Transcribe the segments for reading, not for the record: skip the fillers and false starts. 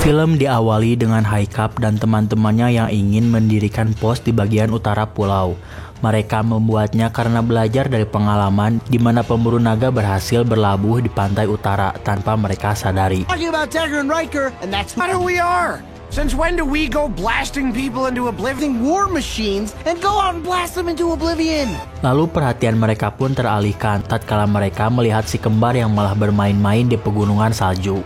Film diawali dengan Haikap dan teman-temannya yang ingin mendirikan pos di bagian utara pulau. Mereka membuatnya karena belajar dari pengalaman di mana pemburu naga berhasil berlabuh di pantai utara tanpa mereka sadari. Talking about Dagger and Riker, and that's not who we are. Since when do we go blasting people into oblivion, war machines, and go out and blast them into oblivion? Lalu perhatian mereka pun teralihkan tatkala mereka melihat si kembar yang malah bermain-main di pegunungan salju.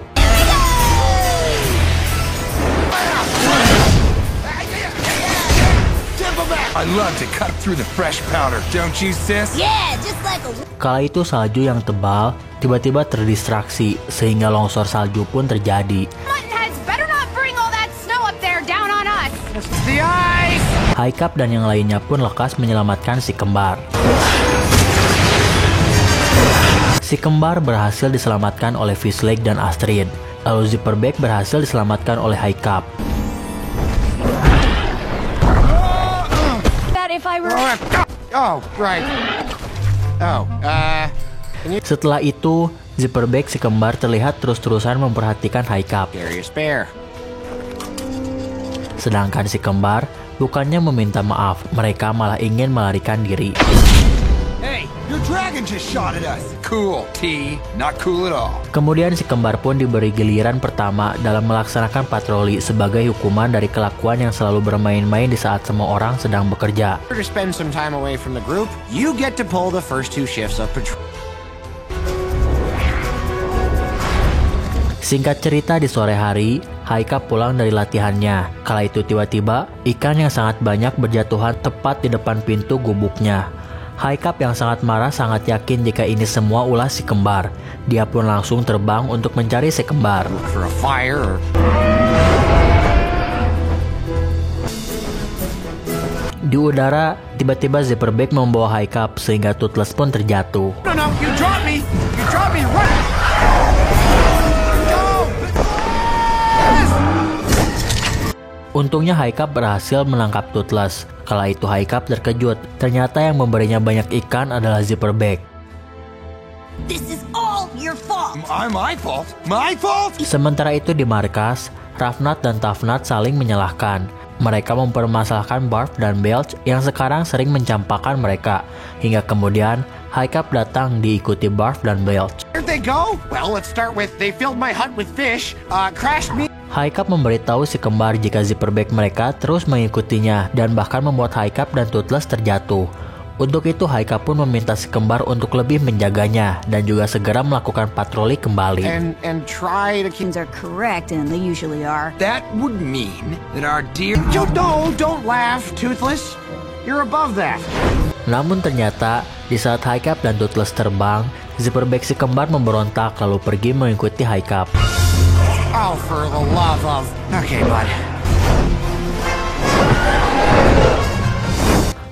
I love to cut through the fresh powder, don't you, sis? Yeah, just like a... Kala itu salju yang tebal tiba-tiba terdistraksi sehingga longsor salju pun terjadi. Muttonheads better not bring all that snow up there down on us. It's the ice! Haikap dan yang lainnya pun lekas menyelamatkan si kembar. Si kembar berhasil diselamatkan oleh Fishlake dan Astrid. Lalu Zipperback berhasil diselamatkan oleh Haikap. If I were... Oh, right. Oh, Setelah itu, Zipperback si kembar terlihat terus-terusan memperhatikan Haikap. Darius Bear. Sedangkan si kembar bukannya meminta maaf, mereka malah ingin melarikan diri. Hey, your dragon just shot at us. Cool, T. Not cool at all. Kemudian si kembar pun diberi giliran pertama dalam melaksanakan patroli sebagai hukuman dari kelakuan yang selalu bermain-main di saat semua orang sedang bekerja. To spend some time away from the group, you get to pull the first 2 shifts of patrol. Singkat cerita, di sore hari, Haikap pulang dari latihannya. Kala itu tiba-tiba, ikan yang sangat banyak berjatuhan tepat di depan pintu gubuknya. Haikap yang sangat marah sangat yakin jika ini semua ulah si kembar. Dia pun langsung terbang untuk mencari si kembar. For a fire. Di udara, tiba-tiba Zipperback membawa Haikap sehingga Toothless pun terjatuh. No, you dropped me! You dropped me! Run! Untungnya Haikap berhasil menangkap Toothless. Kala itu Haikap terkejut. Ternyata yang memberinya banyak ikan adalah Zipperback. This is all your fault. My fault? My fault? Sementara itu di markas, Rafnat dan Tafnat saling menyalahkan. Mereka mempermasalahkan Barf dan Belch yang sekarang sering mencampakkan mereka. Hingga kemudian Haikap datang diikuti Barf dan Belch. Where'd they go? Well, let's start with they filled my hut with fish, crashed me. Haikap memberitahu si kembar jika Zipperback mereka terus mengikutinya dan bahkan membuat Haikap dan Toothless terjatuh. Untuk itu Haikap pun meminta si kembar untuk lebih menjaganya dan juga segera melakukan patroli kembali. And try to keep... Are correct, and they usually are. That would mean that our dear... No, don't laugh, Toothless. You're above that. Namun ternyata di saat Haikap dan Toothless terbang, Zipperback si kembar memberontak lalu pergi mengikuti Haikap. Oh, for the love of... Okay, bud.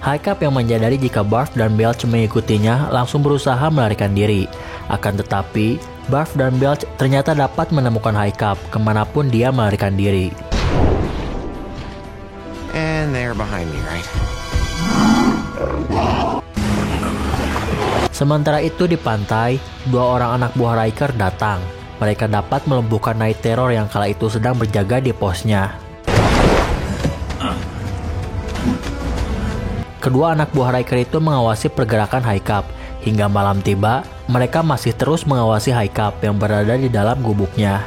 Haikap yang menyadari jika Barf dan Belch mengikutinya langsung berusaha melarikan diri. Akan tetapi, Barf dan Belch ternyata dapat menemukan Haikap kemanapun dia melarikan diri. And they're behind me, right? Sementara itu di pantai, 2 orang anak buah Riker datang. Mereka dapat melumpuhkan Night Terror yang kala itu sedang berjaga di posnya. Kedua anak buah Riker itu mengawasi pergerakan Haikap. Hingga malam tiba, mereka masih terus mengawasi Haikap yang berada di dalam gubuknya.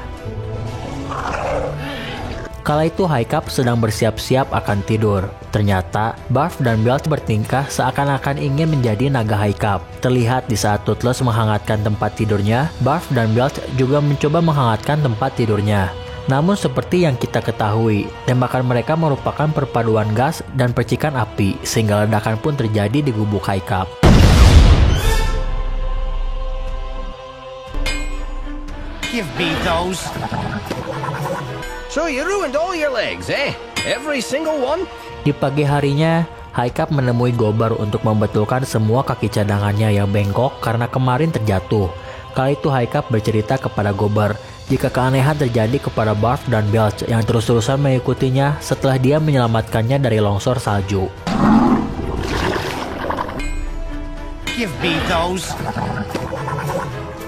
Kala itu Haikap sedang bersiap-siap akan tidur. Ternyata Barf dan Belch bertingkah seakan-akan ingin menjadi naga Haikap. Terlihat di saat Toothless menghangatkan tempat tidurnya, Barf dan Belch juga mencoba menghangatkan tempat tidurnya. Namun seperti yang kita ketahui, tembakan mereka merupakan perpaduan gas dan percikan api, sehingga ledakan pun terjadi di gubuk Haikap. Give me those. So you ruined all your legs, eh? Every single one? Di pagi harinya, Haikap menemui Gober untuk membetulkan semua kaki cadangannya yang bengkok karena kemarin terjatuh. Kali itu Haikap bercerita kepada Gober jika keanehan terjadi kepada Barf dan Belch yang terus-terusan mengikutinya setelah dia menyelamatkannya dari longsor salju. Give me those.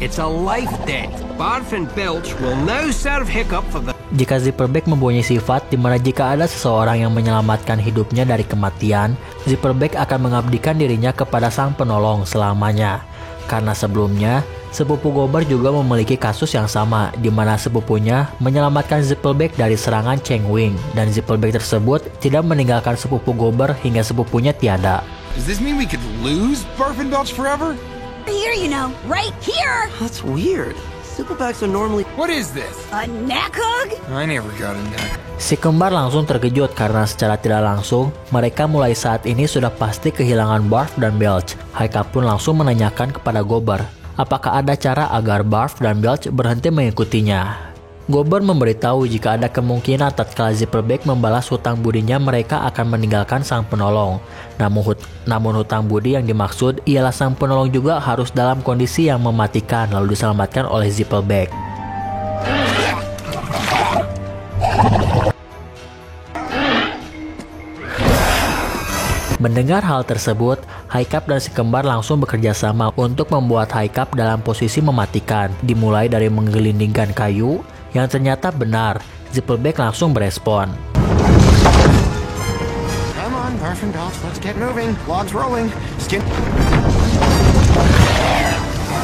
It's a life debt. Barf and Belch will now serve Hiccup for the... Jika Zipperback mempunyai sifat di mana jika ada seseorang yang menyelamatkan hidupnya dari kematian, Zipperback akan mengabdikan dirinya kepada sang penolong selamanya. Karena sebelumnya, sepupu Gober juga memiliki kasus yang sama, di mana sepupunya menyelamatkan Zipperback dari serangan Cheng Wing, dan Zipperback tersebut tidak meninggalkan sepupu Gober hingga sepupunya tiada. Does this mean we could lose Barf and Belch forever? Here, you know, right here. That's weird. Silverbacks are normally... What is this? A neck hug? I never got a neck. Si kembar langsung terkejut karena secara tidak langsung, mereka mulai saat ini sudah pasti kehilangan Barf dan Belch. Haikap pun langsung menanyakan kepada Gober, apakah ada cara agar Barf dan Belch berhenti mengikutinya. Gober memberitahu jika ada kemungkinan tatkala Zipperback membalas hutang budinya mereka akan meninggalkan sang penolong. Namun hutang budi yang dimaksud ialah sang penolong juga harus dalam kondisi yang mematikan lalu diselamatkan oleh Zipperback. Mendengar hal tersebut, Haikap dan si kembar langsung bekerja sama untuk membuat Haikap dalam posisi mematikan, dimulai dari menggelindingkan kayu, yang ternyata benar. Zipperback langsung berespon. Come on, Barf and Belch, let's get moving. Logs rolling.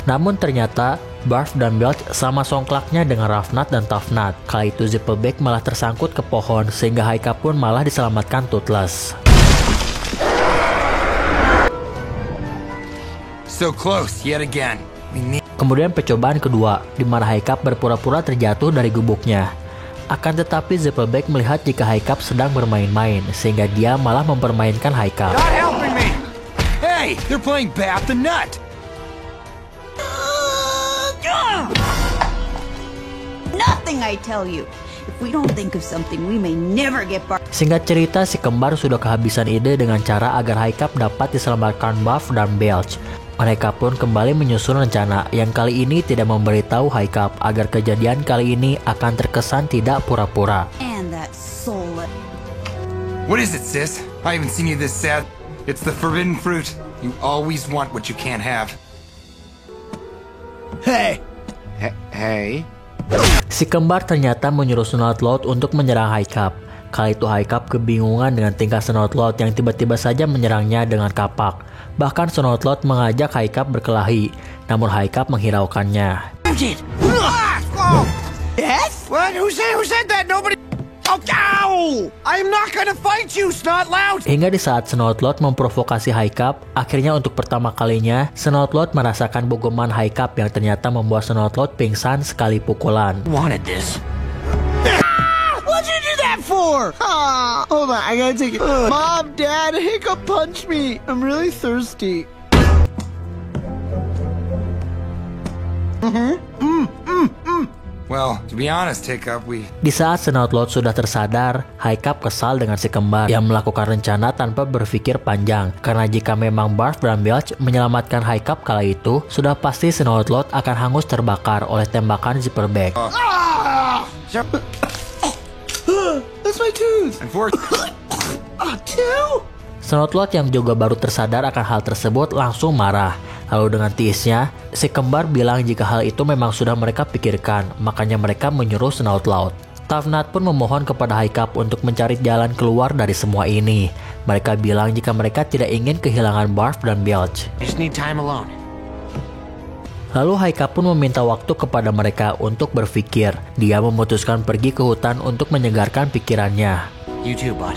Namun ternyata Barf dan Belch sama songklaknya dengan Rafnat dan Tafnat. Kala itu Zipperback malah tersangkut ke pohon sehingga Haikap pun malah diselamatkan Toothless. So close yet again. Kemudian percobaan kedua, di mana Haikap berpura-pura terjatuh dari gubuknya. Akan tetapi Zipperback melihat jika Haikap sedang bermain-main, sehingga dia malah mempermainkan Haikap. Not helping me! Hey, they're playing Bat the Nut! Nothing, I tell you. If we don't think of something, we may never get Barf. Singkat cerita, si kembar sudah kehabisan ide dengan cara agar Haikap dapat diselamatkan Barf dan Belch. Mereka pun kembali menyusun rencana yang kali ini tidak memberitahu Haikap agar kejadian kali ini akan terkesan tidak pura-pura. And that soul. What is it, sis? I haven't seen you this sad. It's the forbidden fruit. You always want what you can't have. Hey. Hey. Si kembar ternyata menyuruh Snoutlout untuk menyerang Haikap. Kala itu Haikap kebingungan dengan tingkah Snoutlout yang tiba-tiba saja menyerangnya dengan kapak. Bahkan Snoutlout mengajak Haikap berkelahi, namun Haikap menghiraukannya. Yes? What? Who said that? Nobody. Oh, ow! I'm not gonna fight you, Snotlout! Hingga di saat Snoutlout memprovokasi Haikap, akhirnya untuk pertama kalinya, Snoutlout merasakan bogoman Haikap yang ternyata membuat Snoutlout pingsan sekali pukulan. Wanted this. What'd you do that for? Hold on, I gotta take it. Mom, Dad, Hiccup punched me. I'm really thirsty. Well, to be honest, Hiccup, Di saat Snoutlout sudah tersadar, Haikap kesal dengan si kembar yang melakukan rencana tanpa berpikir panjang. Karena jika memang Barf dan Belch menyelamatkan Haikap kala itu, sudah pasti Snoutlout akan hangus terbakar oleh tembakan Zipperback. That's my tooth. Two? Snoutlout yang juga baru tersadar akan hal tersebut langsung marah. Lalu dengan tiisnya, si kembar bilang jika hal itu memang sudah mereka pikirkan, makanya mereka menyuruh Snoutlout. Tafnat pun memohon kepada Haikap untuk mencari jalan keluar dari semua ini. Mereka bilang jika mereka tidak ingin kehilangan Barf dan Belch. I just need time alone. Lalu Haikap pun meminta waktu kepada mereka untuk berpikir. Dia memutuskan pergi ke hutan untuk menyegarkan pikirannya. You too, bud.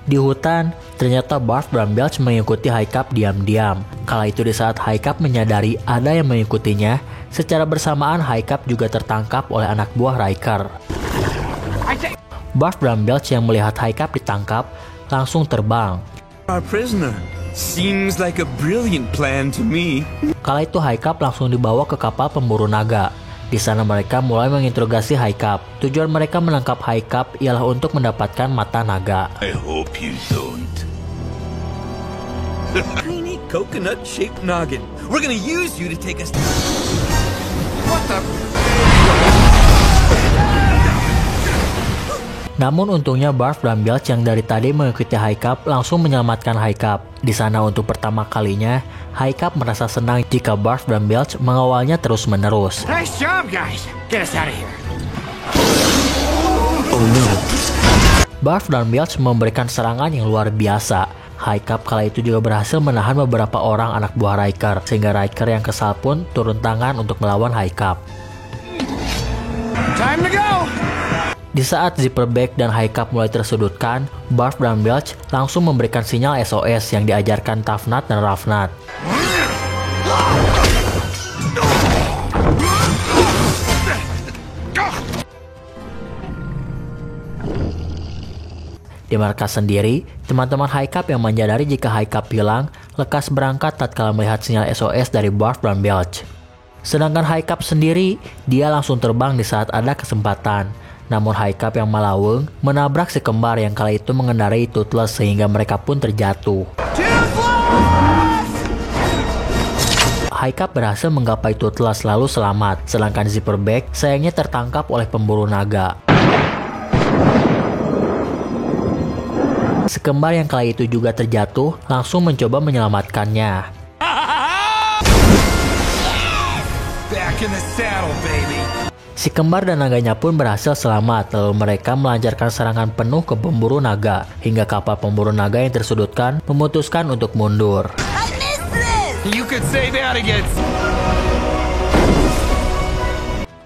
Di hutan, ternyata Barf dan Belch mengikuti Haikap diam-diam. Kala itu di saat Haikap menyadari ada yang mengikutinya, secara bersamaan Haikap juga tertangkap oleh anak buah Riker. Barf dan Belch yang melihat Haikap ditangkap, langsung terbang. Our prisoner. Seems like a brilliant plan to me. Kala itu Haikap langsung dibawa ke kapal pemburu naga. Di sana mereka mulai menginterogasi Haikap. Tujuan mereka menangkap Haikap ialah untuk mendapatkan mata naga. I hope you don't. Tiny coconut-shaped noggin. We're gonna use you to take us. What the? Namun untungnya Barf dan Belch yang dari tadi mengikuti High Cup langsung menyelamatkan High Cup. Di sana untuk pertama kalinya, High Cup merasa senang jika Barf dan Belch mengawalnya terus-menerus. Nice job, guys. Get us out of here. Oh no. Barf dan Belch memberikan serangan yang luar biasa. High Cup kala itu juga berhasil menahan beberapa orang anak buah Riker, sehingga Riker yang kesal pun turun tangan untuk melawan High Cup. Time to go. Di saat Zipperback dan High Cup mulai tersudutkan, Barf dan Belch langsung memberikan sinyal SOS yang diajarkan Tough Nut dan Rough Nut. Di markas sendiri, teman-teman High Cup yang menyadari jika High Cup hilang, lekas berangkat tatkala melihat sinyal SOS dari Barf dan Belch. Sedangkan High Cup sendiri, dia langsung terbang di saat ada kesempatan. Namun High Cup yang malaweng menabrak si kembar yang kala itu mengendarai Toothless sehingga mereka pun terjatuh. High Cup berhasil menggapai Toothless lalu selamat, sedangkan Zipperback sayangnya tertangkap oleh pemburu naga. Si kembar yang kala itu juga terjatuh langsung mencoba menyelamatkannya. Back in the saddle, baby. Si kembar dan naganya pun berhasil selamat, lalu mereka melancarkan serangan penuh ke pemburu naga, hingga kapal pemburu naga yang tersudutkan memutuskan untuk mundur. I missed this! You could say that again.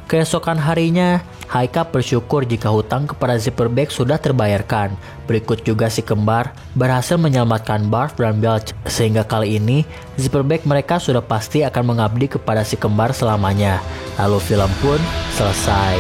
Keesokan harinya, High Cup bersyukur jika hutang kepada Zipperback sudah terbayarkan. Berikut juga si kembar berhasil menyelamatkan Barf dan Belch, sehingga kali ini Zipperback mereka sudah pasti akan mengabdi kepada si kembar selamanya. Lalu film pun selesai.